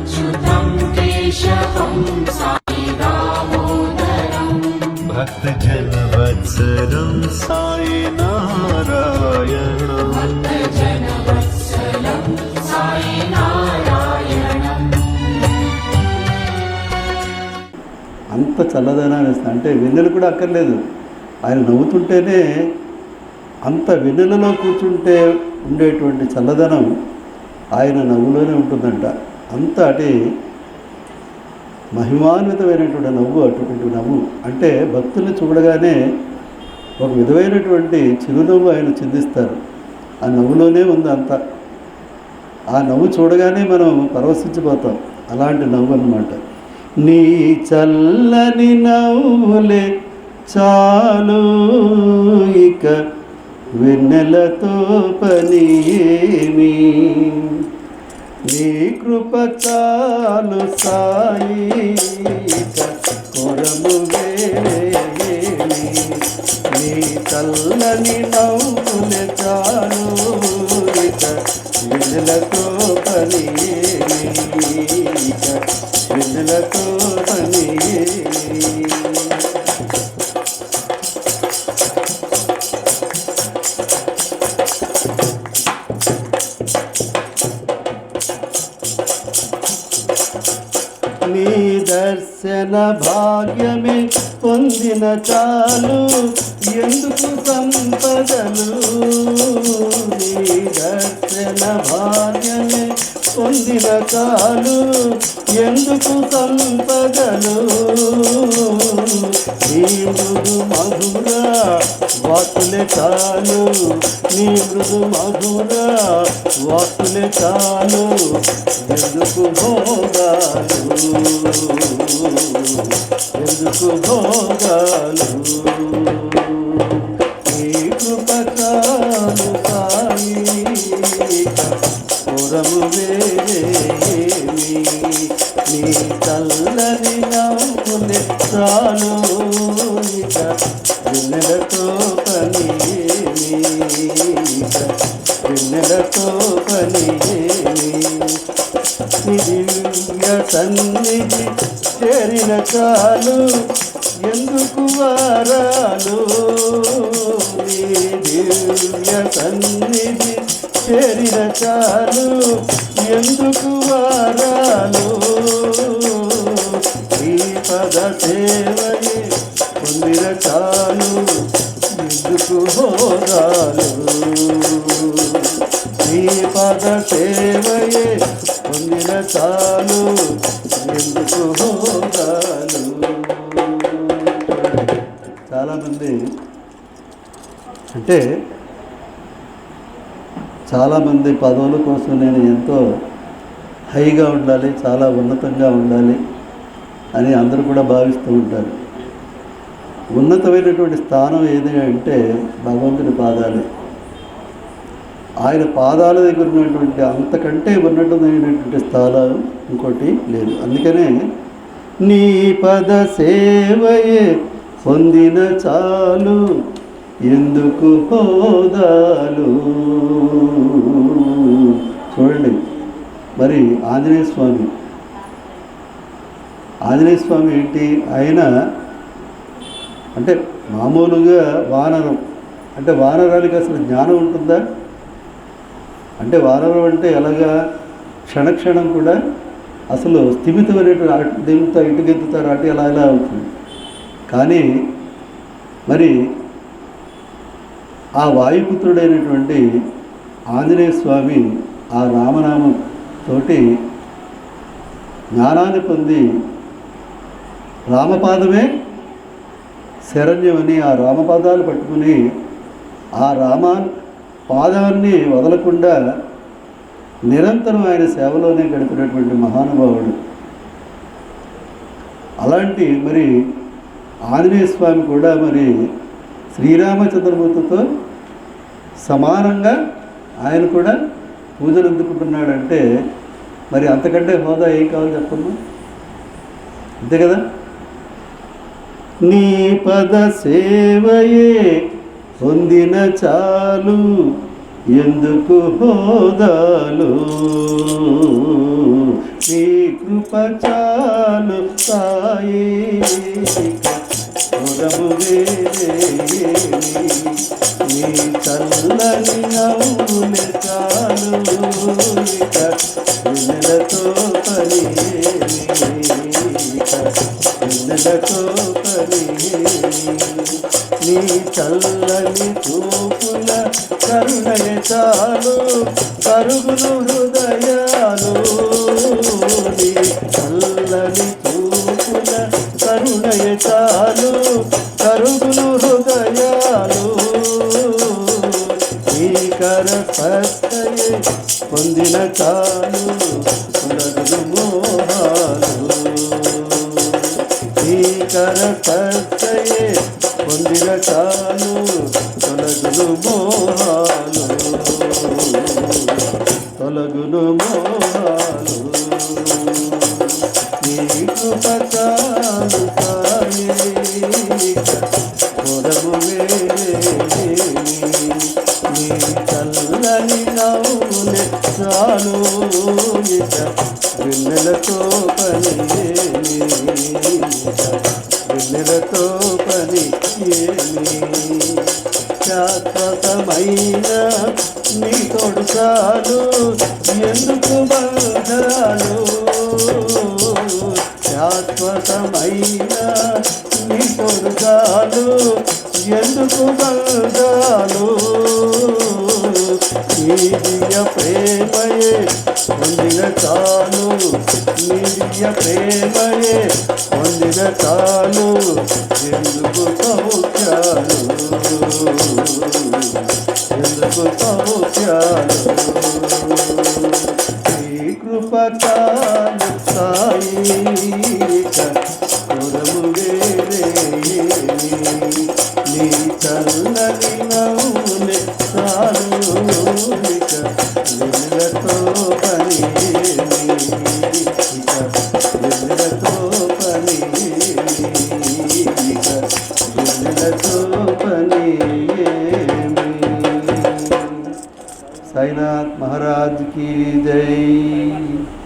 अच्युतं केशवं साई दामोदरं भक्तजन वत्सलं साई नारायणं भक्तजन वत्सलं साई नारायणं। అంత చల్లదనాన్ని ఇస్తా అంటే వెన్నెలు కూడా అక్కర్లేదు. ఆయన నవ్వుతుంటేనే అంత వెన్నెలలో కూర్చుంటే ఉండేటువంటి చల్లదనం ఆయన నవ్వులోనే ఉంటుందంట. అంత అటు మహిమాన్వితమైనటువంటి నవ్వు, అటువంటి నవ్వు అంటే భక్తుల్ని చూడగానే ఒక విధమైనటువంటి చిరునవ్వు ఆయన చిందిస్తారు. ఆ నవ్వులోనే ఉంది అంతా. ఆ నవ్వు చూడగానే మనం పరవశించిపోతాం. అలాంటి నవ్వు అన్నమాట. నీ చల్లని నవ్వులే చాలు ఇక వెన్నెలతో పని ఏమి, నీ కృప చాలు సాయి ఇక కొరము వేమి, నీ చల్లని నవ్వులే చాలు ఇక వెన్నెలతో పని ఏమి, ఇక వెన్నెలతో పని ఏమి. నీ దర్శన భాగ్యమే పొందిన చాలు ఎందుకు సంపదలు, నీ దర్శన భాగ్యమే పొందిన చాలు ఎందుకు సంపదలు, నీ మృదు మధుర వాక్కులే చాలు, నీ మృదు మధుర వాక్కులే చాలు ఎందుకు భోగాలు, ఎందుకు భోగాలు, నీ కృప చాలు సాయి పురము వేరేమి, నీ చల్లని నవ్వులే చాలు ఇక వెన్నెలతో పని ఏమి, ఇక వెన్నెలతో పని ఏమి. నీ దివ్య సన్నిధి చేరిన చాలు ఎందుకు వారాలు, నీ దివ్య సన్నిధి చేరిన చాలు ఎందుకు వారాలు, ఈ పద సేవయే పొందిన చాలు ఎందుకు హోదాలు, ఈ పద సేవయే పొందిన చాలు ఎందుకు హోదాలు. చాలామంది అంటే చాలామంది పదవుల కోసం నేను ఎంతో హైగా ఉండాలి, చాలా ఉన్నతంగా ఉండాలి అని అందరూ కూడా భావిస్తూ ఉంటారు. ఉన్నతమైనటువంటి స్థానం ఏది అంటే భగవంతుని పాదాలే. ఆయన పాదాల దగ్గర ఉన్నటువంటి అంతకంటే ఉన్నతమైనటువంటి స్థానం ఇంకోటి లేదు. అందుకనే నీ పద సేవయే పొందిన చాలు ఎందుకు హోదాలు. చూడండి మరి ఆంజనేయ స్వామి ఏంటి, ఆయన అంటే మామూలుగా వానరం అంటే వానరానికి అసలు జ్ఞానం ఉంటుందా అంటే వానరం అంటే ఎలాగా క్షణక్షణం కూడా అసలు స్థిమితమైనటువంటి దిగుతా ఇటుకెత్తుతారు అటు ఎలా ఎలా అవుతుంది. కానీ మరి ఆ వాయుపుత్రుడైనటువంటి ఆంజనేయ స్వామి ఆ రామనామం తోటి జ్ఞానాన్ని పొంది రామపాదమే శరణ్యమని ఆ రామపాదాలు పట్టుకుని ఆ పాదాన్ని వదలకుండా నిరంతరం ఆయన సేవలోనే గడిపినటువంటి మహానుభావుడు. అలాంటి మరి ఆంజనేయ స్వామి కూడా మరి శ్రీరామచంద్రమూర్తితో సమానంగా ఆయన కూడా పూజలు అందుకుంటున్నాడంటే మరి అంతకంటే హోదా ఏం కావాలి చెప్పండి. అంతే కదా. నీ పద సేవయే పొందిన చాలు ఎందుకు హోదాలు, నీ కృప చాలు సాయి పురము వేరేమి నీ చల్లని నవ్వులే చాలు ఇక వెన్నెలతో పని వెన్నెలతో పని నీ చల్లని చూపుల కరుణయ చాలు కరుగును హృదయాలు నీ చల్లని చూపుల కరుణయ చాలు కరుగును హృదయాలు నీకర సత్తయే పొందిన చాలు తొలగును మోహాలు నీకర సత్తయే పొందిన చాలు తొలగును మోహాలు తొలగును మోహాలు నీ కృప చాలు సాయి పొరము నీ చల్లని నవ్వులే చాలు ఇక వెన్నెలతో పని వెన్నెలతో పని శాశ్వతమైన నీ తోడు చాలు ఎందుకు బంధాలు శాశ్వతమైన నీ తోడు చాలు ఎందుకు బంధాలు నీ దివ్య ప్రేమయే పొందిన చాలు నీ దివ్య ప్రేమయే పొందిన చాలు ఎందుకు సౌఖ్యాలు ఎందుకు సౌఖ్యాలు నీ కృప చాలు సాయి పురము వేరేమి నీ చల్లని నవ్వులే చాలు ఇక వెన్నెలతో పని ఇక వెన్నెలతో పని ఇక వెన్నెలతో పని సాయినాథ్ మహారాజ్ की जय।